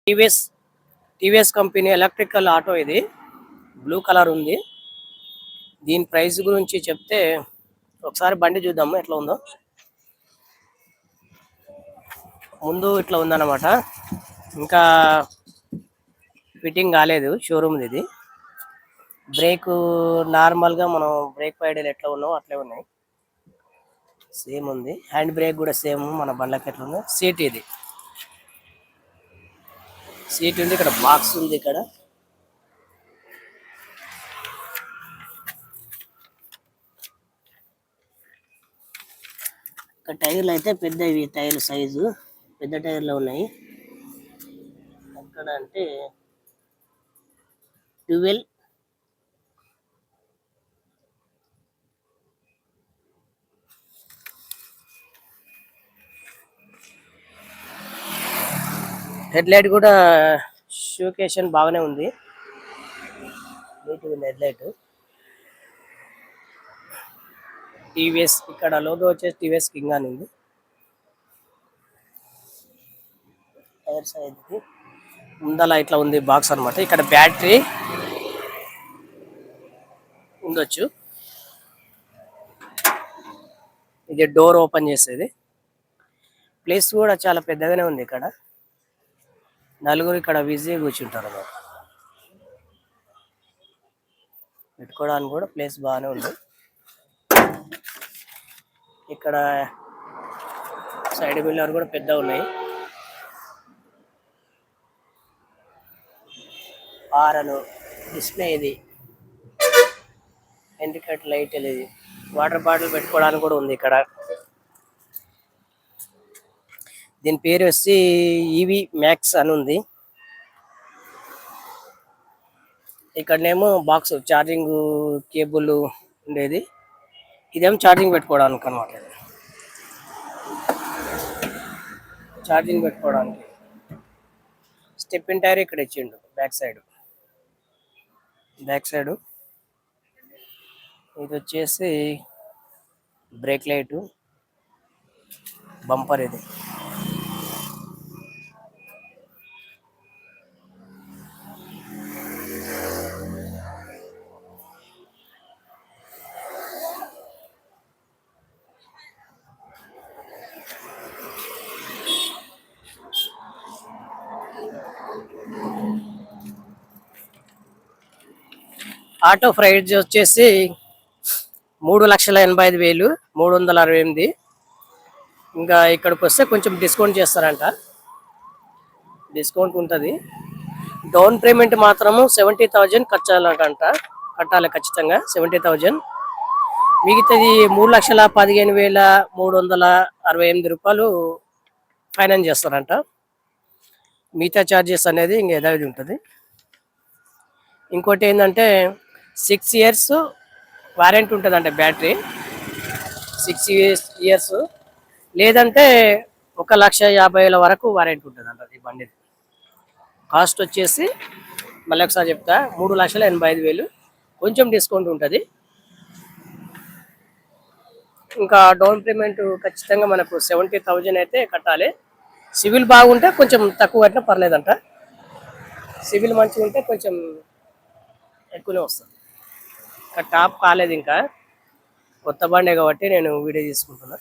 TVS TVS company electrical auto ఇది. Blue colour ఉంది. దీని ప్రైస్ గురించి చెప్తే ఒకసారి బండి చూద్దాము ఎట్లా ఉందో. ముందు ఇట్లా ఉందన్నమాట, ఇంకా ఫిట్టింగ్ కాలేదు, షోరూమ్ ఇది. బ్రేక్ నార్మల్గా మనం బ్రేక్ ప్యాడల్ ఎట్లా ఉన్నావు అట్లే ఉన్నాయి, సేమ్ ఉంది. హ్యాండ్ బ్రేక్ కూడా సేమ్ మన బండ్లకి ఎట్లా ఉందో. సీట్ ఇది, సీట్ ఉంది. ఇక్కడ బాక్స్ ఉంది. ఇక్కడ టైర్లు అయితే పెద్దవి, టైర్లు సైజు పెద్ద టైర్లు ఉన్నాయి. ఎక్కడ అంటే 12 హెడ్ లైట్ కూడా షోకేషన్ బాగానే ఉంది, నీట్గా ఉంది హెడ్ లైట్. టీవీఎస్ ఇక్కడ లోగో వచ్చేసి టీవీఎస్ కింగ్ అని ఉంది. టైర్ సైజ్ ముందల ఇట్లా ఉంది బాక్స్ అనమాట. ఇక్కడ బ్యాటరీ ఉండొచ్చు. ఇది డోర్ ఓపెన్ చేసేది. ప్లేస్ కూడా చాలా పెద్దగానే ఉంది. ఇక్కడ నలుగురు ఇక్కడ బిజీగా కూర్చుంటారు అన్నమాట. పెట్టుకోవడానికి కూడా ప్లేస్ బాగానే ఉంది. ఇక్కడ సైడ్ మిల్లర్ కూడా పెద్ద ఉన్నాయి. హారన్ డిస్ప్లే ఇది, ఇండికేటర్ లైట్ ఇది, వాటర్ బాటిల్ పెట్టుకోవడానికి కూడా ఉంది. ఇక్కడ దీని పేరు వచ్చి ఈవీ మ్యాక్స్ అని ఉంది. ఇక్కడనేమో బాక్స్ ఛార్జింగ్ కేబుల్ ఉండేది, ఇదేమో ఛార్జింగ్ పెట్టుకోవడానికి అనమాట. ఛార్జింగ్ పెట్టుకోవడానికి స్టెప్ ఇన్ టైర్ ఇక్కడ ఇచ్చిండు. బ్యాక్ సైడ్ ఇది వచ్చేసి బ్రేక్ లైటు, బంపర్ ఇది. ఆటో ప్రైజ్ వచ్చేసి 3,85,000 368. ఇంకా ఇక్కడికి వస్తే కొంచెం డిస్కౌంట్ చేస్తారంట, డిస్కౌంట్ ఉంటుంది. డౌన్ పేమెంట్ మాత్రము 70,000 కట్టాలి ఖచ్చితంగా, 70,000. మిగతాది 3,15,368 రూపాయలు ఫైనాన్స్ చేస్తారంట. మిగతా ఛార్జెస్ అనేది ఇంకా యథావిధి ఉంటుంది. ఇంకోటి ఏంటంటే 6 years వారంటీ ఉంటుందంట, బ్యాటరీ 6 years, లేదంటే 1,50,000 వరకు వారంటీ ఉంటుందంట ఈ బండి. కాస్ట్ వచ్చేసి మళ్ళీ ఒకసారి చెప్తా, 3,85,000, కొంచెం డిస్కౌంట్ ఉంటుంది. ఇంకా డౌన్ పేమెంట్ ఖచ్చితంగా మనకు 70,000 అయితే కట్టాలి. సివిల్ బాగుంటే కొంచెం తక్కువ కట్టినా పర్లేదంట, సివిల్ మంచిగా ఉంటే కొంచెం ఎక్కువనే వస్తుంది. ఇంకా టాప్ కాలేదు, ఇంకా కొత్త బండే కాబట్టి నేను వీడియో తీసుకుంటున్నా.